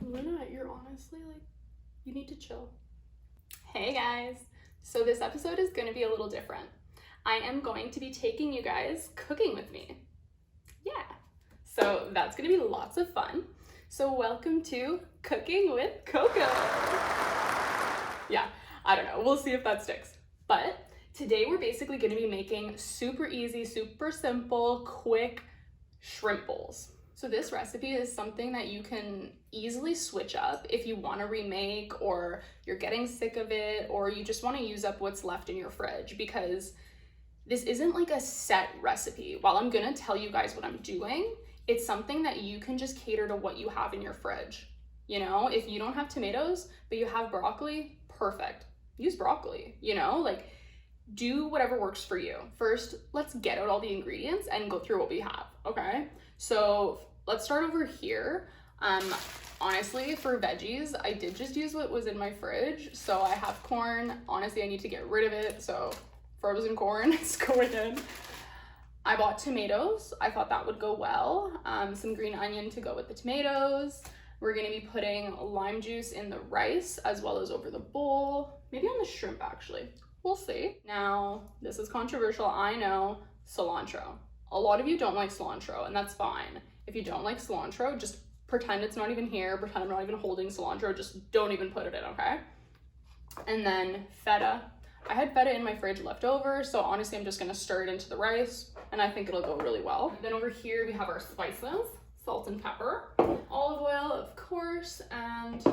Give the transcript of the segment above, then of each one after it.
Luna, you're honestly like, you need to chill. Hey guys, so this episode is going to be a little different. I am going to be taking you guys cooking with me. Yeah, so that's going to be lots of fun. So welcome to Cooking with Koko. Yeah, I don't know, we'll see if that sticks. But today we're basically going to be making super easy, super simple, quick shrimp bowls. So this recipe is something that you can easily switch up if you want to remake, or you're getting sick of it, or you just want to use up what's left in your fridge, because this isn't like a set recipe. While I'm gonna tell you guys what I'm doing, it's something that you can just cater to what you have in your fridge. You know, if you don't have tomatoes, but you have broccoli, perfect. Use broccoli, you know, like do whatever works for you. First, let's get out all the ingredients and go through what we have, okay? So let's start over here. Honestly, for veggies, I did just use what was in my fridge. So I have corn. Honestly, I need to get rid of it. So frozen corn is going in. I bought tomatoes. I thought that would go well. Some green onion to go with the tomatoes. We're gonna be putting lime juice in the rice as well as over the bowl. Maybe on the shrimp actually. We'll see. Now, this is controversial, I know, cilantro. A lot of you don't like cilantro, and that's fine. If you don't like cilantro, just pretend it's not even here, pretend I'm not even holding cilantro, just don't even put it in, okay? And then feta. I had feta in my fridge left over, so honestly I'm just gonna stir it into the rice, and I think it'll go really well. Then over here we have our spices, salt and pepper, olive oil, of course, and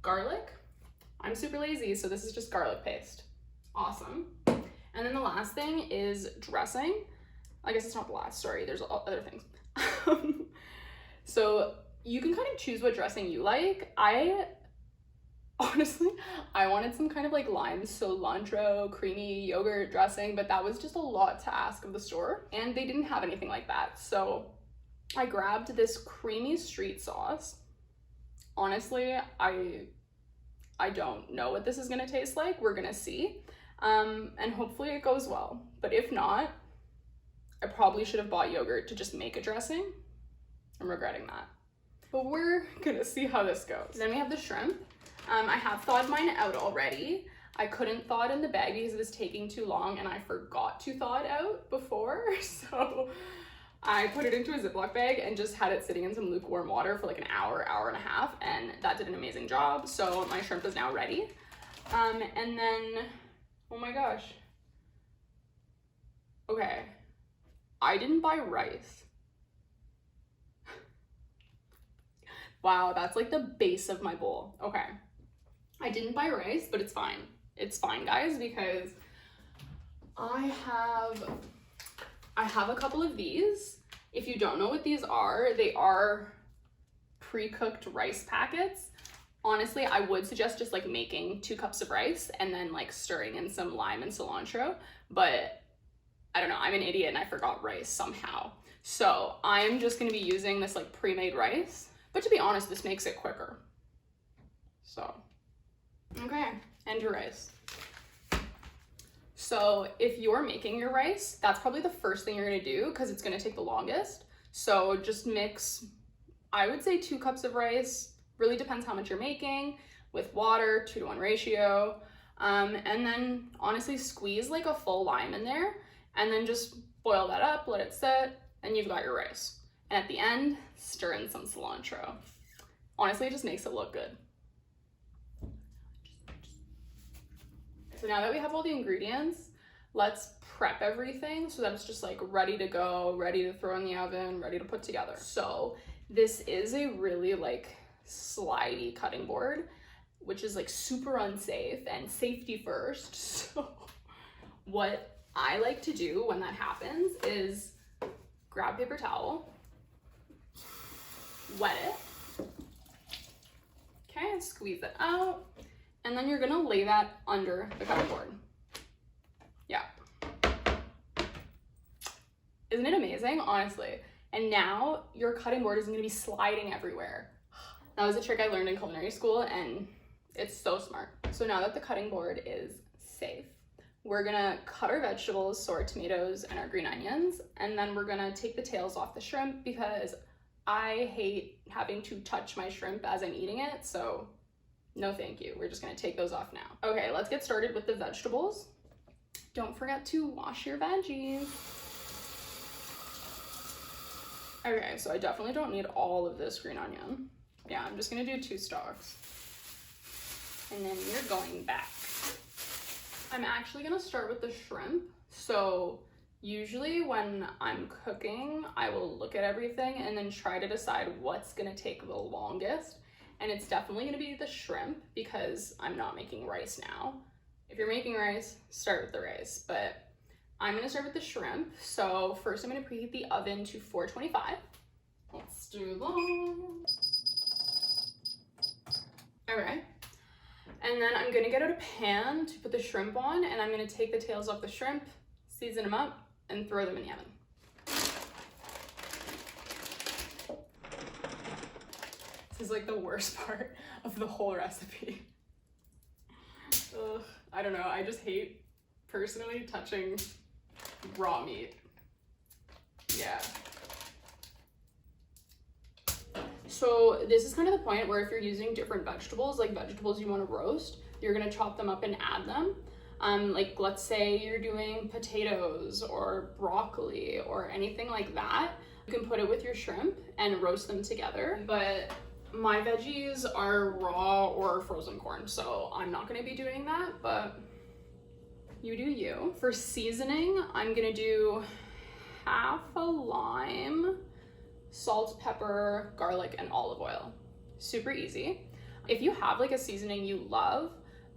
garlic. I'm super lazy, so this is just garlic paste. Awesome. And then the last thing is dressing. I guess it's not the last, sorry, there's other things. So you can kind of choose what dressing you like. Honestly, I wanted some kind of like lime cilantro creamy yogurt dressing, but that was just a lot to ask of the store, and they didn't have anything like that. So I grabbed this creamy street sauce. Honestly, I don't know what this is gonna taste like. We're gonna see. And hopefully it goes well. But if not, I probably should have bought yogurt to just make a dressing. I'm regretting that. But we're gonna see how this goes. Then we have the shrimp. I have thawed mine out already. I couldn't thaw it in the bag because it was taking too long, and I forgot to thaw it out before. So I put it into a Ziploc bag and just had it sitting in some lukewarm water for like an hour, hour and a half, and that did an amazing job. So my shrimp is now ready. And then, oh my gosh. Okay, I didn't buy rice. Wow, that's like the base of my bowl. Okay, I didn't buy rice, but it's fine. It's fine, guys, because I have a couple of these. If you don't know what these are, they are pre-cooked rice packets. Honestly, I would suggest just like making 2 cups of rice and then like stirring in some lime and cilantro, but I don't know, I'm an idiot and I forgot rice somehow. So I'm just gonna be using this like pre-made rice, but to be honest, this makes it quicker. So, okay, and your rice. So if you're making your rice, that's probably the first thing you're gonna do because it's gonna take the longest. So just mix, I would say 2 cups of rice, really depends how much you're making, with water, 2-to-1 ratio. And then honestly squeeze like a full lime in there, and then just boil that up, let it sit, and you've got your rice. And at the end, stir in some cilantro. Honestly, it just makes it look good. So now that we have all the ingredients, let's prep everything so that it's just like ready to go, ready to throw in the oven, ready to put together. So this is a really like slidey cutting board, which is like super unsafe, and safety first. So what I like to do when that happens is grab paper towel, wet it, okay, and squeeze it out, and then you're gonna lay that under the cutting board. Yeah. Isn't it amazing, honestly? And now your cutting board isn't gonna be sliding everywhere. That was a trick I learned in culinary school, and it's so smart. So now that the cutting board is safe, we're gonna cut our vegetables, so our tomatoes and our green onions, and then we're gonna take the tails off the shrimp because I hate having to touch my shrimp as I'm eating it, so no thank you. We're just gonna take those off now. Okay, let's get started with the vegetables. Don't forget to wash your veggies. Okay, so I definitely don't need all of this green onion. Yeah, I'm just gonna do 2 stalks. And then you're going back. I'm actually gonna start with the shrimp. So usually when I'm cooking, I will look at everything and then try to decide what's gonna take the longest. And it's definitely gonna be the shrimp because I'm not making rice now. If you're making rice, start with the rice, but I'm gonna start with the shrimp. So first I'm gonna preheat the oven to 425. Let's do that. Okay. And then I'm gonna get out a pan to put the shrimp on, and I'm gonna take the tails off the shrimp, season them up, and throw them in the oven. This is like the worst part of the whole recipe. Ugh, I don't know, I just hate personally touching raw meat. Yeah. So this is kind of the point where if you're using different vegetables, like vegetables you want to roast, you're gonna chop them up and add them. Like let's say you're doing potatoes or broccoli or anything like that, you can put it with your shrimp and roast them together. But my veggies are raw or frozen corn, so I'm not gonna be doing that, but you do you. For seasoning, I'm gonna do half a lime, salt, pepper, garlic, and olive oil. Super easy. If you have like a seasoning you love,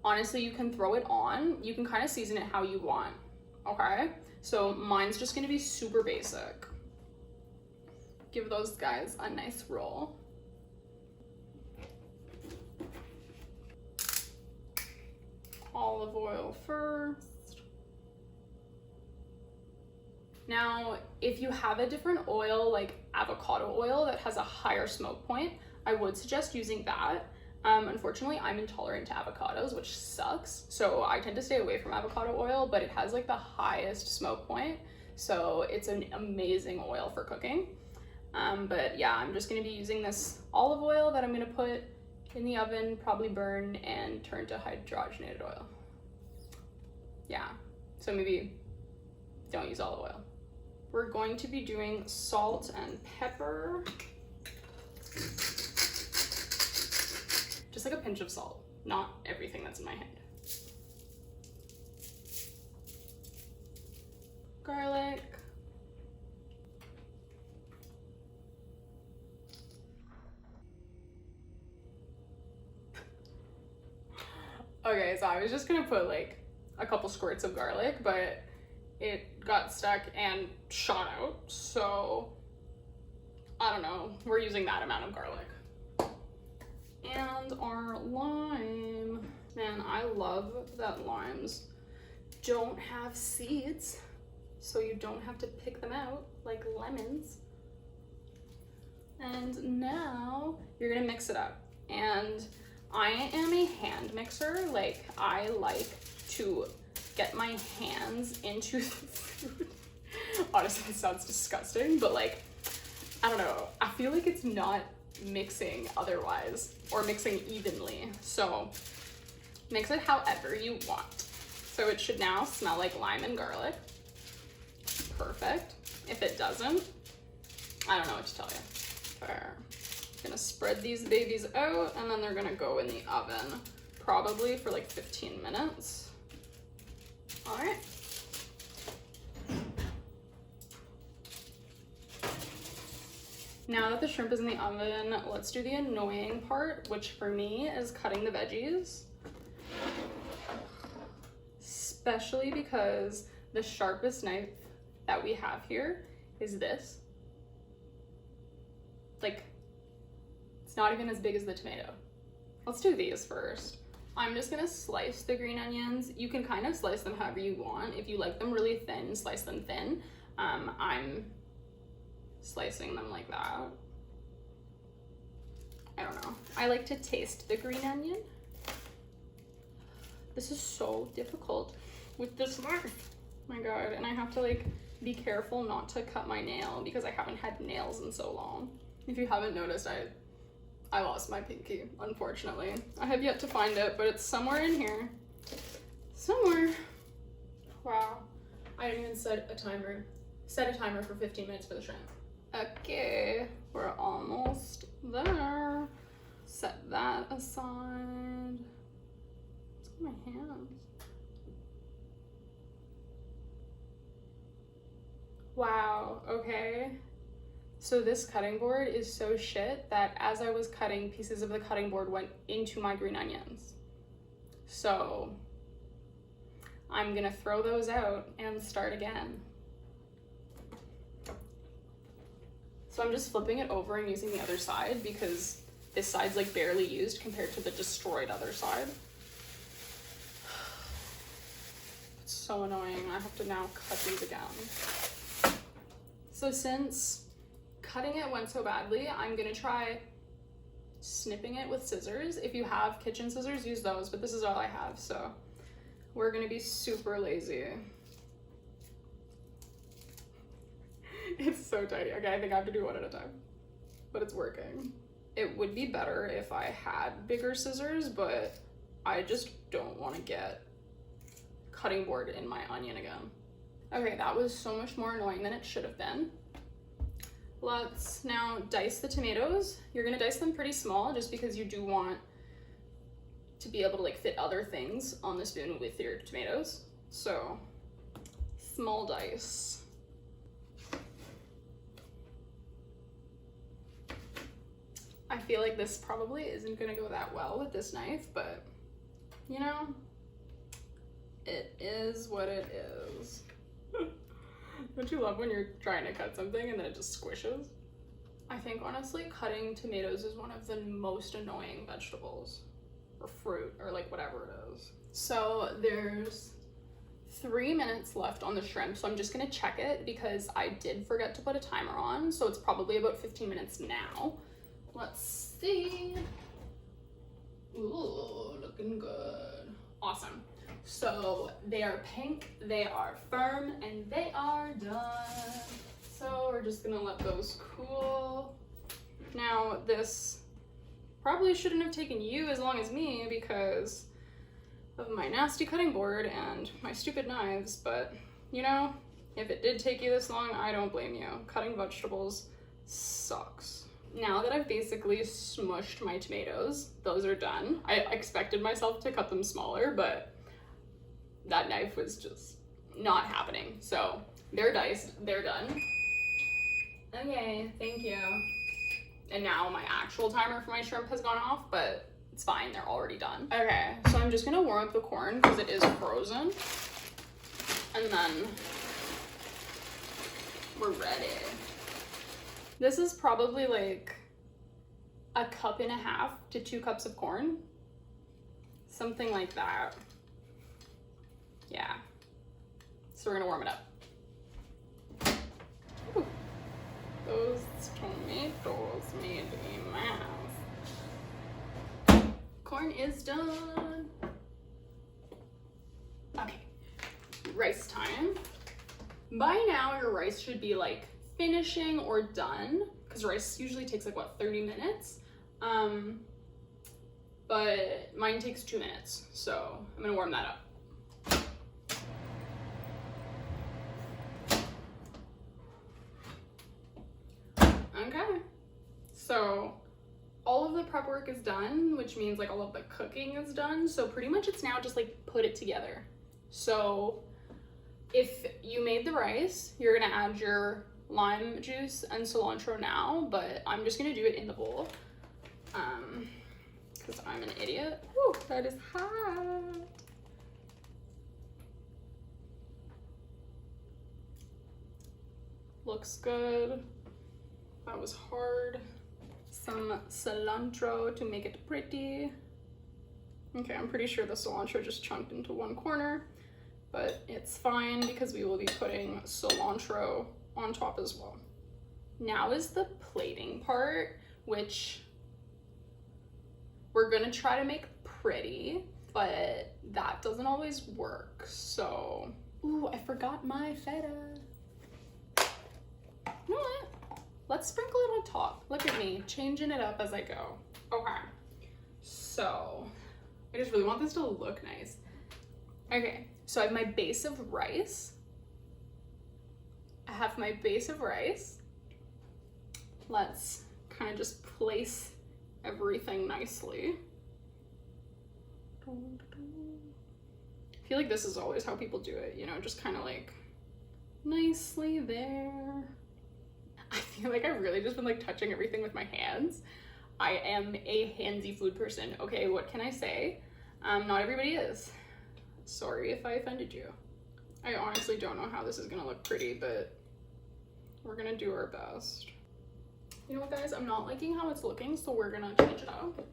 honestly, you can throw it on. You can kind of season it how you want, okay? So mine's just gonna be super basic. Give those guys a nice roll. Olive oil first. Now, if you have a different oil, like avocado oil that has a higher smoke point, I would suggest using that. Unfortunately, I'm intolerant to avocados, which sucks. So I tend to stay away from avocado oil, but it has like the highest smoke point. So it's an amazing oil for cooking. But yeah, I'm just gonna be using this olive oil that I'm gonna put in the oven, probably burn and turn to hydrogenated oil. Yeah, so maybe don't use olive oil. We're going to be doing salt and pepper. Just like a pinch of salt, not everything that's in my hand. Garlic. Okay, so I was just gonna put like a couple squirts of garlic, but it got stuck and shot out, so I don't know, we're using that amount of garlic. And our lime. Man, I love that limes don't have seeds, so you don't have to pick them out like lemons. And now you're gonna mix it up. And I am a hand mixer. Like, I like to get my hands into the food. Honestly, this sounds disgusting, but like, I don't know. I feel like it's not mixing otherwise, or mixing evenly. So mix it however you want. So it should now smell like lime and garlic. Perfect. If it doesn't, I don't know what to tell you. There. Gonna spread these babies out, and then they're gonna go in the oven, probably for like 15 minutes. All right. Now that the shrimp is in the oven, let's do the annoying part, which for me is cutting the veggies. Especially because the sharpest knife that we have here is this. Like, it's not even as big as the tomato. Let's do these first. I'm just gonna slice the green onions. You can kind of slice them however you want. If you like them really thin, slice them thin. I'm slicing them like that. I don't know. I like to taste the green onion. This is so difficult with this knife. Oh my God, and I have to like be careful not to cut my nail because I haven't had nails in so long. If you haven't noticed, I lost my pinky, unfortunately. I have yet to find it, but it's somewhere in here. Somewhere. Wow. I didn't even set a timer. Set a timer for 15 minutes for the shrimp. Okay, we're almost there. Set that aside. What's on my hands? Wow, okay. So this cutting board is so shit that as I was cutting, pieces of the cutting board went into my green onions. So I'm gonna throw those out and start again. So I'm just flipping it over and using the other side because this side's like barely used compared to the destroyed other side. It's so annoying. I have to now cut these again. So since cutting it went so badly, I'm gonna try snipping it with scissors. If you have kitchen scissors, use those, but this is all I have, so we're gonna be super lazy. It's so tiny. Okay, I think I have to do one at a time, but it's working. It would be better if I had bigger scissors, but I just don't want to get cutting board in my onion again. Okay, that was so much more annoying than it should have been. Let's now dice the tomatoes. You're gonna dice them pretty small just because you do want to be able to like fit other things on the spoon with your tomatoes. So, small dice. I feel like this probably isn't gonna go that well with this knife, but you know, it is what it is. Don't you love when you're trying to cut something and then it just squishes? I think honestly cutting tomatoes is one of the most annoying vegetables or fruit or like whatever it is. So there's 3 minutes left on the shrimp, so I'm just gonna check it because I did forget to put a timer on, so it's probably about 15 minutes now. Let's see. Ooh, looking good. Awesome. So they are pink, they are firm, and they are done. So we're just gonna let those cool. Now this probably shouldn't have taken you as long as me because of my nasty cutting board and my stupid knives, but you know, if it did take you this long, I don't blame you. Cutting vegetables sucks. Now that I've basically smushed my tomatoes, those are done. I expected myself to cut them smaller, but that knife was just not happening. So they're diced, they're done. Okay, thank you. And now my actual timer for my shrimp has gone off, but it's fine, they're already done. Okay, so I'm just gonna warm up the corn because it is frozen. And then we're ready. This is probably like 1.5 cups to 2 cups of corn. Something like that. Yeah. So we're gonna warm it up. Ooh. Those tomatoes made a mess. Corn is done. Okay, rice time. By now your rice should be like finishing or done, because rice usually takes like what, 30 minutes? But mine takes 2 minutes, so I'm gonna warm that up. Okay, so all of the prep work is done, which means like all of the cooking is done. So pretty much it's now just like put it together. So if you made the rice, you're gonna add your lime juice and cilantro now, but I'm just gonna do it in the bowl because I'm an idiot. Whew, that is hot. Looks good. That was hard. Some cilantro to make it pretty. Okay, I'm pretty sure the cilantro just chunked into one corner, but it's fine because we will be putting cilantro on top as well. Now is the plating part, which we're gonna try to make pretty, but that doesn't always work. So, ooh, I forgot my feta. You know what? let's sprinkle it on top. Look at me, changing it up as I go. Okay, so I just really want this to look nice. Okay, so I have my base of rice. Let's kind of just place everything nicely. I feel like this is always how people do it, you know, just kind of like nicely there. I feel like I've really just been like touching everything with my hands. I am a handsy food person. Okay, what can I say? Not everybody is. Sorry if I offended you. I honestly don't know how this is gonna look pretty, but we're gonna do our best. You know what, guys? I'm not liking how it's looking, so we're gonna change it up.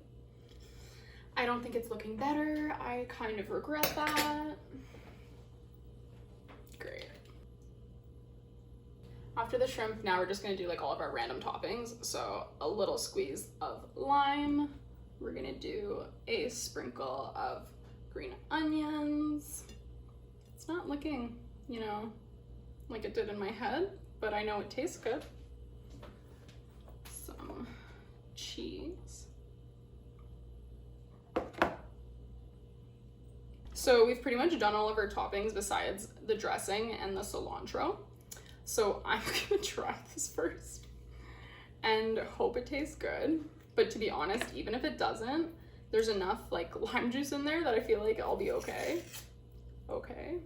I don't think it's looking better. I kind of regret that. Great. After the shrimp, now we're just gonna do like all of our random toppings. So a little squeeze of lime. We're gonna do a sprinkle of green onions. It's not looking, you know, like it did in my head, but I know it tastes good. Some cheese. So we've pretty much done all of our toppings besides the dressing and the cilantro. So I'm gonna try this first and hope it tastes good. But to be honest, even if it doesn't, there's enough like lime juice in there that I feel like I'll be okay. Okay.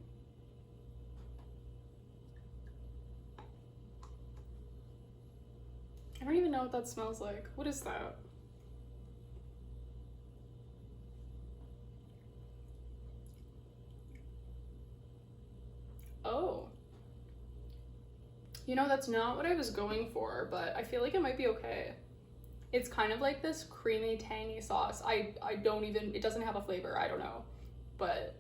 I don't even know what that smells like. What is that? Oh. You know, that's not what I was going for, but I feel like it might be okay. It's kind of like this creamy, tangy sauce. I don't even, it doesn't have a flavor, I don't know. But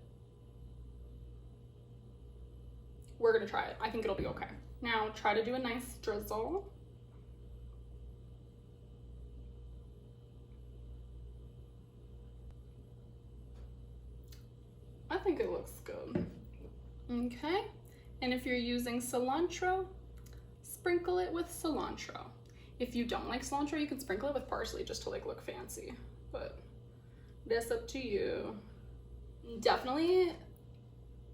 we're gonna try it. I think it'll be okay. Now try to do a nice drizzle. I think it looks good. Okay, and if you're using cilantro, sprinkle it with cilantro. If you don't like cilantro, you can sprinkle it with parsley just to like look fancy, but that's up to you. Definitely,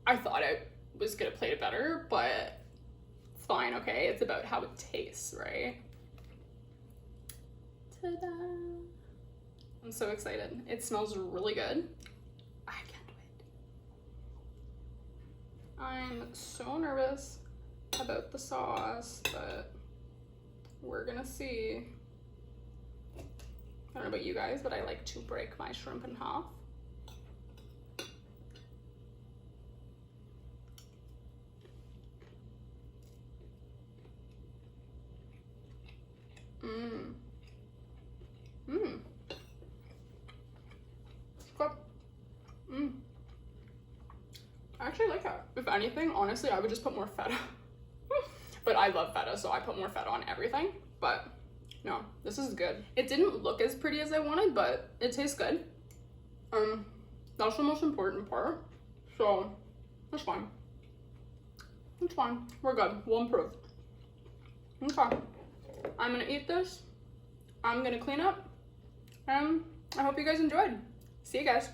I thought I was gonna plate it better, but it's fine, okay? It's about how it tastes, right? Ta-da! I'm so excited. It smells really good. I can't wait. I'm so nervous about the sauce, but we're gonna see. I don't know about you guys, but I like to break my shrimp in half. I actually like it. If anything, honestly, I would just put more feta. But I love feta, so I put more feta on everything. But no, this is good. It didn't look as pretty as I wanted, but it tastes good. That's the most important part. So that's fine. It's fine. We're good. We'll improve. Okay. I'm gonna eat this. I'm gonna clean up. And I hope you guys enjoyed. See you guys.